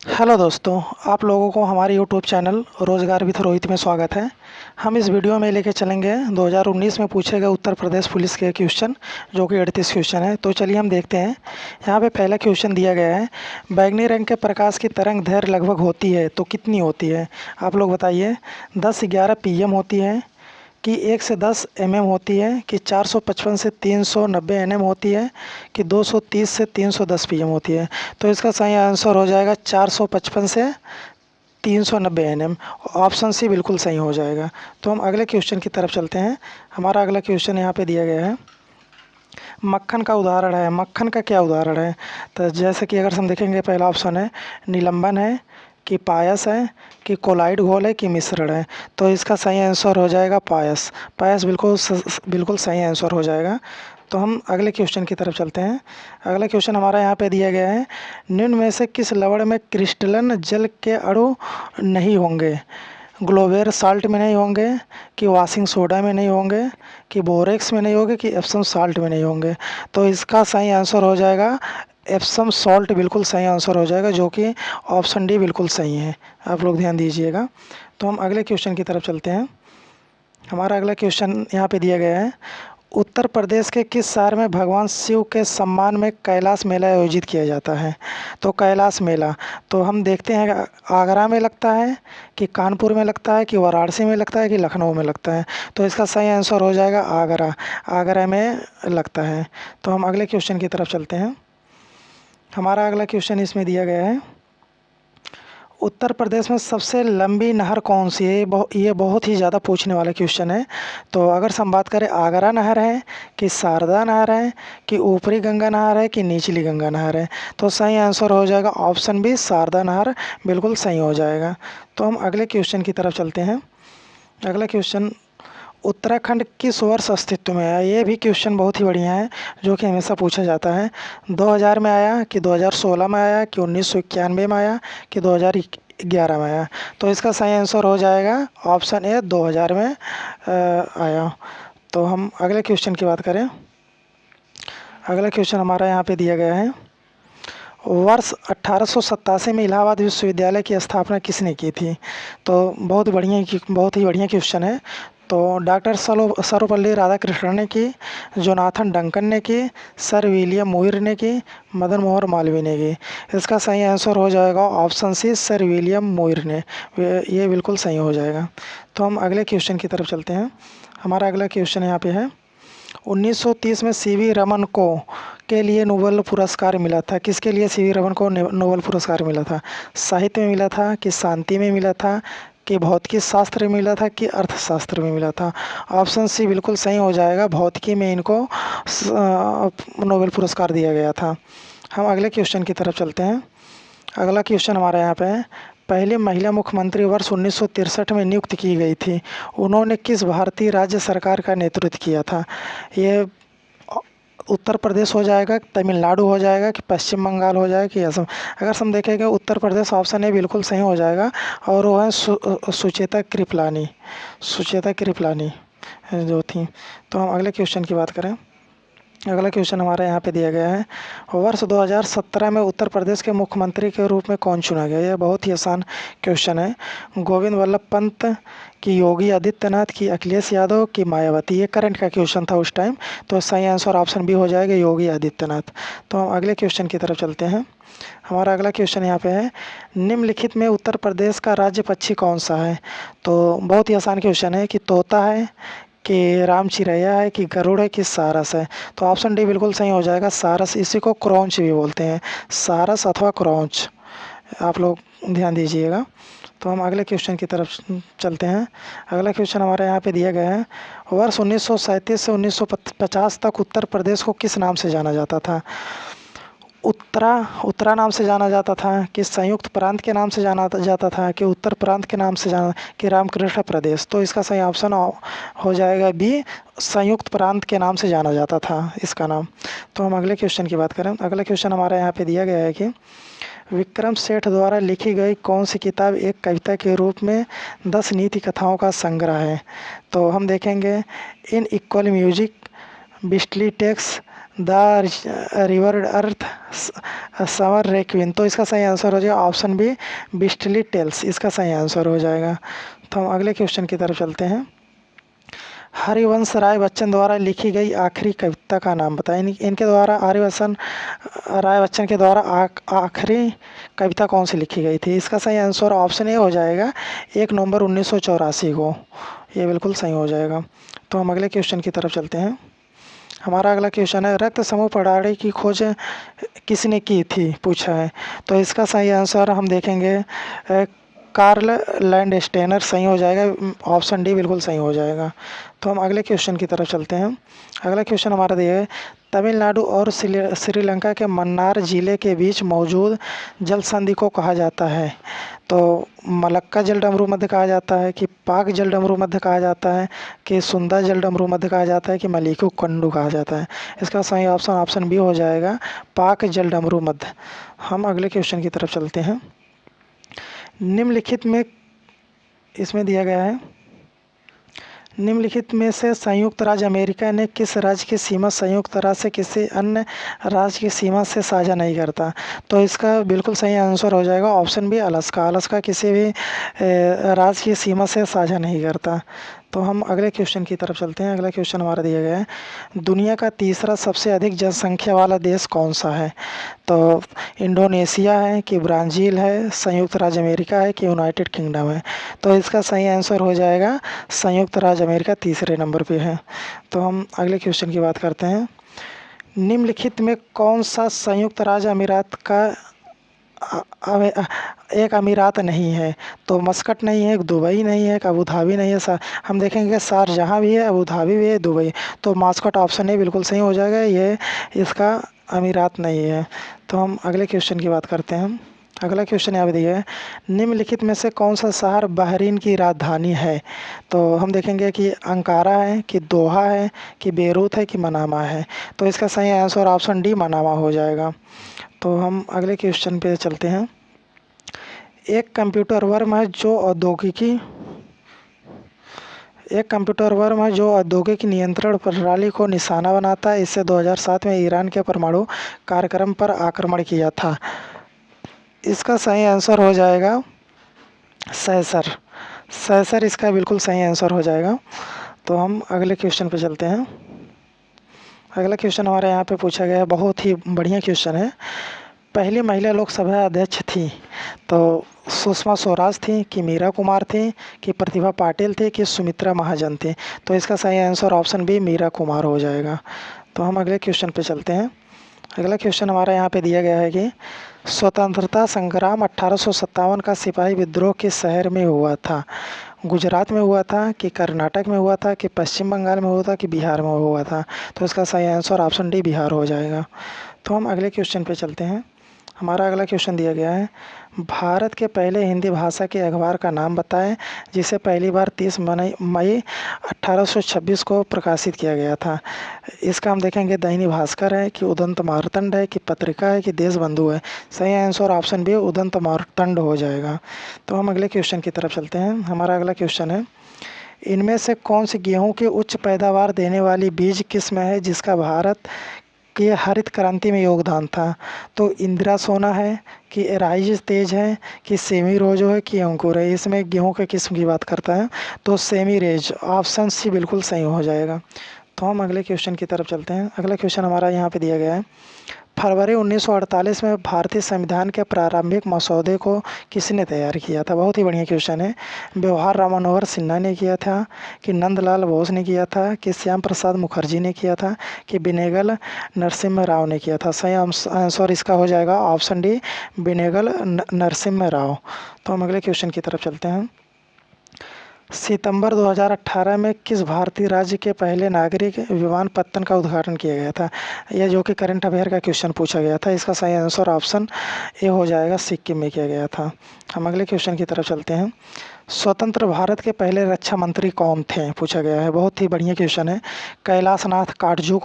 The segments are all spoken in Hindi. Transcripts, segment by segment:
हेलो दोस्तों, आप लोगों को हमारे यूट्यूब चैनल रोज़गार विद रोहित में स्वागत है। हम इस वीडियो में लेके चलेंगे 2019 में पूछे गए उत्तर प्रदेश पुलिस के क्वेश्चन, जो कि 38 क्वेश्चन है। तो चलिए हम देखते हैं। यहाँ पे पहला क्वेश्चन दिया गया है, बैंगनी रंग के प्रकाश की तरंग दैर्घ्य लगभग होती है तो कितनी होती है? आप लोग बताइए। 10-11 पीएम होती है, कि 1 से 10 एमएम होती है, कि 455 से 390 एनएम होती है, कि 230 से 310 पीएम होती है? तो इसका सही आंसर हो जाएगा 455 से 390 एनएम। ऑप्शन सी बिल्कुल सही हो जाएगा। तो हम अगले क्वेश्चन की तरफ चलते हैं। हमारा अगला क्वेश्चन यहाँ पे दिया गया है, मक्खन का उदाहरण है। मक्खन का क्या उदाहरण है? तो जैसे कि अगर हम देखेंगे, पहला ऑप्शन है निलंबन है, कि पायस है, कि कोलाइड घोल है, कि मिश्रण है? तो इसका सही आंसर हो जाएगा पायस। पायस बिल्कुल सही आंसर हो जाएगा। तो हम अगले क्वेश्चन की तरफ चलते हैं। अगला क्वेश्चन हमारा यहाँ पे दिया गया है, निम्न में से किस लवण में क्रिस्टलन जल के अणु नहीं होंगे? ग्लोवेर साल्ट में नहीं होंगे, कि वाशिंग सोडा में नहीं होंगे, कि बोरेक्स में नहीं होंगे, कि एप्सम साल्ट में नहीं होंगे? तो इसका सही आंसर हो जाएगा एप्सम सॉल्ट। बिल्कुल सही आंसर हो जाएगा, जो कि ऑप्शन डी बिल्कुल सही है। आप लोग ध्यान दीजिएगा। तो हम अगले क्वेश्चन की तरफ चलते हैं। हमारा अगला क्वेश्चन यहाँ पे दिया गया है, उत्तर प्रदेश के किस शहर में भगवान शिव के सम्मान में कैलाश मेला आयोजित किया जाता है? तो कैलाश मेला, तो हम देखते हैं, आगरा में लगता है, कि कानपुर में लगता है, कि वाराणसी में लगता है, कि लखनऊ में लगता है? तो इसका सही आंसर हो जाएगा आगरा। आगरा में लगता है। तो हम अगले क्वेश्चन की तरफ चलते हैं। हमारा अगला क्वेश्चन इसमें दिया गया है, उत्तर प्रदेश में सबसे लंबी नहर कौन सी है? ये बहुत ही ज़्यादा पूछने वाला क्वेश्चन है। तो अगर हम बात करें, आगरा नहर है, कि शारदा नहर है, कि ऊपरी गंगा नहर है, कि निचली गंगा नहर है? तो सही आंसर हो जाएगा ऑप्शन बी, शारदा नहर। बिल्कुल सही हो जाएगा। तो हम अगले क्वेश्चन की तरफ चलते हैं। अगला क्वेश्चन, उत्तराखंड किस वर्ष अस्तित्व में आया? ये भी क्वेश्चन बहुत ही बढ़िया है, जो कि हमेशा पूछा जाता है। 2000 में आया, कि 2016 में आया, कि 1991 में आया, कि 2011 में आया? तो इसका सही आंसर हो जाएगा ऑप्शन ए, 2000 में आया। तो हम अगले क्वेश्चन की बात करें। अगला क्वेश्चन हमारा यहाँ पे दिया गया है, वर्ष 1887 में इलाहाबाद विश्वविद्यालय की स्थापना किसने की थी? तो बहुत ही बढ़िया क्वेश्चन है। तो डॉक्टर सर्वपल्ली राधाकृष्णन ने की, जोनाथन डंकन ने की, सर विलियम मुइर ने की, मदन मोहन मालवीय ने की? इसका सही आंसर हो जाएगा option C, sir William Muir ने। ये बिल्कुल सही हो जाएगा। तो हम अगले क्वेश्चन की तरफ चलते हैं। हमारा अगला क्वेश्चन यहाँ पे है, 1930 में सीवी रमन को के लिए नोबेल पुरस्कार मिला था। किसके लिए सीवी रमन को नोबेल पुरस्कार मिला था? साहित्य में मिला था, कि शांति में मिला था, कि भौतिकी शास्त्र में मिला था, कि अर्थशास्त्र में मिला था? ऑप्शन सी बिल्कुल सही हो जाएगा, भौतिकी में इनको नोबेल पुरस्कार दिया गया था। हम अगले क्वेश्चन की तरफ चलते हैं। अगला क्वेश्चन हमारा यहाँ पे है, पहली महिला मुख्यमंत्री वर्ष 1963 में नियुक्त की गई थी। उन्होंने किस भारतीय राज्य सरकार का नेतृत्व किया था? ये उत्तर प्रदेश हो जाएगा, तमिलनाडु हो जाएगा, कि पश्चिम बंगाल हो जाएगा, कि असम? अगर हम देखेंगे, उत्तर प्रदेश ऑप्शन ए बिल्कुल सही हो जाएगा, और वो है सुचेता कृपलानी। सुचेता कृपलानी जो थी। तो हम अगले क्वेश्चन की बात करें। अगला क्वेश्चन हमारे यहाँ पे दिया गया है, वर्ष 2017 में उत्तर प्रदेश के मुख्यमंत्री के रूप में कौन चुना गया? यह बहुत ही आसान क्वेश्चन है। गोविंद वल्लभ पंत, कि योगी आदित्यनाथ, की अखिलेश यादव, की मायावती? ये करंट का क्वेश्चन था उस टाइम। तो सही आंसर ऑप्शन बी हो जाएगा, योगी आदित्यनाथ। तो हम अगले क्वेश्चन की तरफ चलते हैं। हमारा अगला क्वेश्चन यहाँ पे है, निम्नलिखित में उत्तर प्रदेश का राज्य पक्षी कौन सा है? तो बहुत ही आसान क्वेश्चन है, कि तोता है, कि राम चिरैया है, कि गरुड़ है, कि सारस है? तो ऑप्शन डी बिल्कुल सही हो जाएगा, सारस। इसी को क्रॉन्च भी बोलते हैं, सारस अथवा क्रॉन्च। आप लोग ध्यान दीजिएगा। तो हम अगले क्वेश्चन की तरफ चलते हैं। अगला क्वेश्चन हमारे यहाँ पे दिया गया है, वर्ष 1937 से 1950 तक उत्तर प्रदेश को किस नाम से जाना जाता था? उत्तरा उत्तरा नाम से जाना जाता था, कि संयुक्त प्रांत के नाम से जाना जाता था, कि उत्तर प्रांत के नाम से जाना, कि रामकृष्ण प्रदेश? तो इसका सही ऑप्शन हो जाएगा बी, संयुक्त प्रांत के नाम से जाना जाता था इसका नाम। तो हम अगले क्वेश्चन की बात करें। अगला क्वेश्चन हमारे यहाँ पे दिया गया है, कि विक्रम सेठ द्वारा लिखी गई कौन सी किताब एक कविता के रूप में 10 नीति कथाओं का संग्रह है? तो हम देखेंगे, in equal music, beastly takes, the river earth summer रेक्विन। तो इसका सही आंसर हो जाएगा ऑप्शन बी बिस्टली टेल्स, इसका सही आंसर हो जाएगा। तो हम अगले क्वेश्चन की तरफ चलते हैं। हरिवंश राय बच्चन द्वारा लिखी गई आखिरी कविता का नाम बताएं। इनके द्वारा हरिवंश राय बच्चन के द्वारा आखिरी कविता कौन सी लिखी गई थी? इसका सही आंसर ऑप्शन ए हो जाएगा 1 नवंबर 1984 को, ये बिल्कुल सही हो जाएगा। तो हम अगले क्वेश्चन की तरफ चलते हैं। हमारा अगला क्वेश्चन है रक्त समूह प्रणाली की खोज किसने की थी, पूछा है। तो इसका सही आंसर हम देखेंगे कार्ल लैंडस्टेनर, सही हो जाएगा। ऑप्शन डी बिल्कुल सही हो जाएगा। तो हम अगले क्वेश्चन की तरफ चलते हैं। अगला क्वेश्चन हमारा दिया है तमिलनाडु और श्रीलंका के मन्नार जिले के बीच मौजूद जल संधि को कहा जाता है। तो मलक्का जल डमरू मध्य कहा जाता है, कि पाक जल डमरू मध्य कहा जाता है, कि सुंदा जल डमरू मध्य कहा जाता है, कि मलिकू कंडू कहा जाता है? इसका सही ऑप्शन ऑप्शन बी हो जाएगा पाक जल डमरू मध्य। हम अगले क्वेश्चन की तरफ चलते हैं। निम्नलिखित में इसमें दिया गया है निम्नलिखित में से संयुक्त राज्य अमेरिका ने किस राज्य की सीमा संयुक्त राज्य से किसी अन्य राज्य की सीमा से साझा नहीं करता? तो इसका बिल्कुल सही आंसर हो जाएगा ऑप्शन बी अलास्का। अलास्का किसी भी राज्य की सीमा से साझा नहीं करता। तो हम अगले क्वेश्चन की तरफ चलते हैं। अगला क्वेश्चन हमारा दिया गया है दुनिया का तीसरा सबसे अधिक जनसंख्या वाला देश कौन सा है? तो इंडोनेशिया है, कि ब्राज़ील है, संयुक्त राज्य अमेरिका है, कि यूनाइटेड किंगडम है? तो इसका सही आंसर हो जाएगा संयुक्त राज्य अमेरिका तीसरे नंबर पे है। तो हम अगले क्वेश्चन की बात करते हैं। निम्नलिखित में कौन सा संयुक्त राज्य अमीरात का एक अमीरात नहीं है? तो मस्कट नहीं है, दुबई नहीं है, अबू धाबी नहीं है। हम देखेंगे शारजहाँ भी है, अबू धाबी भी है, दुबई। तो मस्कट ऑप्शन ए बिल्कुल सही हो जाएगा, ये इसका अमीरात नहीं है। तो हम अगले क्वेश्चन की बात करते हैं। अगला क्वेश्चन यहाँ पे दिया है निम्नलिखित में से कौन सा शहर बहरीन की राजधानी है? तो हम देखेंगे कि अंकारा है, कि दोहा है, कि बेरूत है, कि मनामा है? तो इसका सही आंसर ऑप्शन डी मनामा हो जाएगा। तो हम अगले क्वेश्चन पे चलते हैं। एक कंप्यूटर वर्म है जो औद्योगिक नियंत्रण प्रणाली को निशाना बनाता है। इससे 2007 में ईरान के परमाणु कार्यक्रम पर आक्रमण किया था। इसका सही आंसर हो जाएगा सैसर। सैसर इसका बिल्कुल सही आंसर हो जाएगा। तो हम अगले क्वेश्चन पे चलते हैं। अगला क्वेश्चन हमारे यहाँ पे पूछा गया है, बहुत ही बढ़िया क्वेश्चन है। पहली महिला लोकसभा अध्यक्ष थी, तो सुषमा स्वराज थी, कि मीरा कुमार थी, कि प्रतिभा पाटिल थी, कि सुमित्रा महाजन थी? तो इसका सही answer option B Meera Kumar हो जाएगा। तो हम अगले क्वेश्चन पे चलते हैं। अगला क्वेश्चन हमारा यहाँ पे दिया गया है कि स्वतंत्रता संग्राम 1857 का सिपाही विद्रोह किस शहर में हुआ था? गुजरात में हुआ था, कि कर्नाटक में हुआ था, कि पश्चिम बंगाल में हुआ था, कि बिहार में हुआ था? तो इसका सही आंसर ऑप्शन डी बिहार हो जाएगा। तो हम अगले क्वेश्चन पे चलते हैं। हमारा अगला क्वेश्चन दिया गया है भारत के पहले हिंदी भाषा के अखबार का नाम बताएं जिसे पहली बार 30 मई 1826 को प्रकाशित किया गया था? इसका हम देखेंगे दैनिक भास्कर है, कि उदंत मार्तंड है, कि पत्रिका है, कि देशबंधु है? सही answer option B Udant Martand हो जाएगा। तो हम अगले क्वेश्चन की तरफ चलते हैं। हमारा अगला क्वेश्चन है इनमें से कौन सी गेहूं की उच्च पैदावार देने वाली बीज किस्म है जिसका भारत कि हरित क्रांति में योगदान था? तो इंदिरा सोना है, कि राइज तेज है, कि सेमी रोजो है, कि अंकुर है? इसमें गेहूं के किस्म की बात करता है, तो सेमी रेज ऑप्शन सी बिल्कुल सही हो जाएगा। तो हम अगले क्वेश्चन की तरफ चलते हैं। अगला क्वेश्चन हमारा यहाँ पे दिया गया है फरवरी 1948 में भारतीय संविधान के प्रारंभिक मसौदे को किसने तैयार किया था? बहुत ही बढ़िया क्वेश्चन है। जवाहर राम मनोहर सिन्हा ने किया था, कि नंदलाल बोस ने किया था, कि श्याम प्रसाद मुखर्जी ने किया था, कि बेनेगल नरसिम्हा राव ने किया था? सही आंसर इसका हो जाएगा ऑप्शन डी बेनेगल नरसिम्हा राव। तो हम अगले क्वेश्चन की तरफ चलते हैं। सितंबर 2018 में किस भारतीय राज्य के पहले नागरिक विमानपत्तन का उद्घाटन किया गया था? यह जो कि करंट अफेयर का क्वेश्चन पूछा गया था। इसका सही आंसर ऑप्शन ए हो जाएगा, सिक्किम में किया गया था। हम अगले क्वेश्चन की तरफ चलते हैं। स्वतंत्र भारत के पहले रक्षा मंत्री कौन थे? पूछा गया है, बहुत ही बढ़िया क्वेश्चन है। कैलाशनाथ काटजू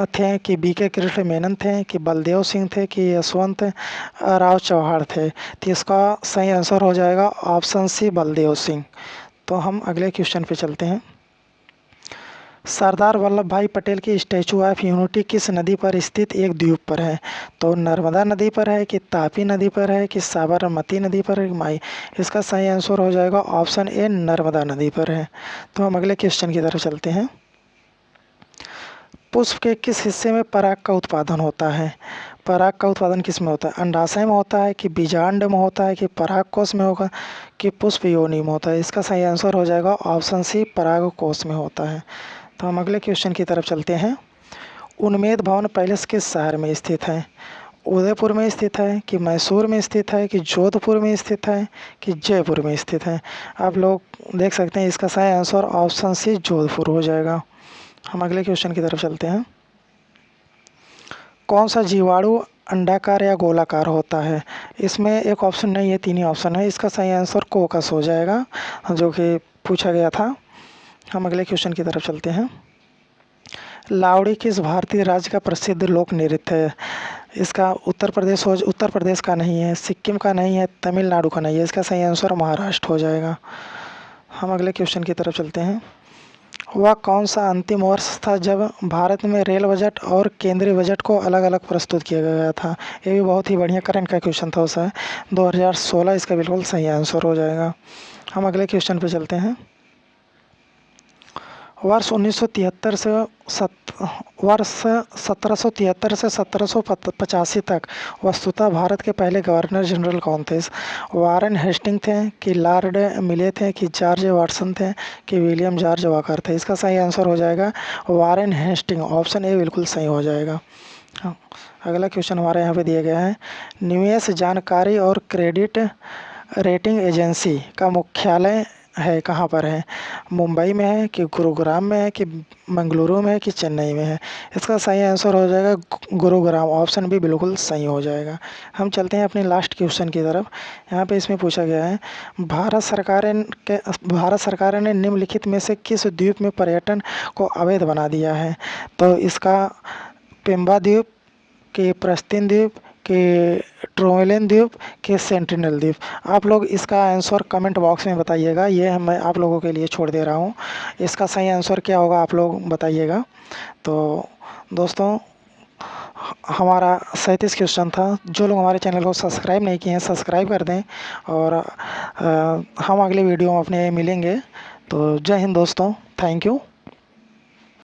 थे, कि बीके कृष्ण मेनन थे, कि बलदेव सिंह थे, कि यशवंत राव चौहान थे? तो इसका सही आंसर हो जाएगा ऑप्शन सी बलदेव सिंह। तो हम अगले क्वेश्चन पे चलते हैं। सरदार वल्लभ भाई पटेल की स्टैचू ऑफ यूनिटी किस नदी पर स्थित एक द्वीप पर है? तो नर्मदा नदी पर है कि तापी नदी पर है कि साबरमती नदी पर है कि माई? इसका सही आंसर हो जाएगा ऑप्शन ए, नर्मदा नदी पर है। तो हम अगले क्वेश्चन की तरफ चलते हैं। पुष्प के किस हिस्से में पराग का उत्पादन होता है? पराग का उत्पादन किस में होता है? अंडाशय में होता है कि बीजांड में होता है कि परागकोश में होगा कि पुष्प योनि में होता है? इसका सही आंसर हो जाएगा ऑप्शन सी, परागकोश में होता है। तो हम अगले क्वेश्चन की तरफ चलते हैं। उन्मेद भवन पैलेस किस शहर में स्थित है? उदयपुर में स्थित है कि मैसूर में स्थित है कि जोधपुर में स्थित है कि जयपुर में स्थित है? आप लोग देख सकते हैं इसका सही आंसर ऑप्शन सी, जोधपुर हो जाएगा। हम अगले क्वेश्चन की तरफ चलते हैं। कौन सा जीवाणु अंडाकार या गोलाकार होता है? इसमें एक ऑप्शन नहीं है, तीन ही ऑप्शन है। इसका सही आंसर कोकस हो जाएगा, जो कि पूछा गया था। हम अगले क्वेश्चन की तरफ चलते हैं। लावड़ी किस भारतीय राज्य का प्रसिद्ध लोक नृत्य है? इसका उत्तर प्रदेश का नहीं है, सिक्किम का नहीं है, तमिलनाडु का नहीं है। इसका सही आंसर महाराष्ट्र हो जाएगा। हम अगले क्वेश्चन की तरफ चलते हैं। वह कौन सा अंतिम वर्ष था जब भारत में रेल बजट और केंद्रीय बजट को अलग अलग प्रस्तुत किया गया था? ये भी बहुत ही बढ़िया करंट का क्वेश्चन था उसे। 2016 इसका बिल्कुल सही आंसर हो जाएगा। हम अगले क्वेश्चन पे चलते हैं। वर्ष 1973 से वर्ष 1773 से 1785 तक वस्तुतः भारत के पहले गवर्नर जनरल कौन थे? वारेन हेस्टिंग थे कि लॉर्ड मिले थे कि जॉर्ज वाटसन थे कि विलियम जॉर्ज वॉकर थे? इसका सही आंसर हो जाएगा वारेन हेस्टिंग, ऑप्शन ए बिल्कुल सही हो जाएगा। हाँ, अगला क्वेश्चन हमारे यहाँ पे दिया गया है। निवेश जानकारी और क्रेडिट रेटिंग एजेंसी का मुख्यालय है कहाँ पर है? मुंबई में है कि गुरुग्राम में है कि मंगलुरु में है कि चेन्नई में है? इसका सही आंसर हो जाएगा गुरुग्राम, ऑप्शन भी बिल्कुल सही हो जाएगा। हम चलते हैं अपने लास्ट क्वेश्चन की तरफ। यहाँ पे इसमें पूछा गया है, भारत सरकार ने निम्नलिखित में से किस द्वीप में पर्यटन को अवैध बना दिया है? तो इसका पेम्बा द्वीप कि प्रस्तीन द्वीप कि ट्रोमेलिन द्वीप कि सेंटिनल द्वीप? आप लोग इसका आंसर कमेंट बॉक्स में बताइएगा। ये मैं आप लोगों के लिए छोड़ दे रहा हूँ। इसका सही आंसर क्या होगा आप लोग बताइएगा। तो दोस्तों, हमारा 37 क्वेश्चन था। जो लोग हमारे चैनल को सब्सक्राइब नहीं किए हैं सब्सक्राइब कर दें, और हम अगले वीडियो में अपने मिलेंगे। तो जय हिंद दोस्तों, थैंक यू।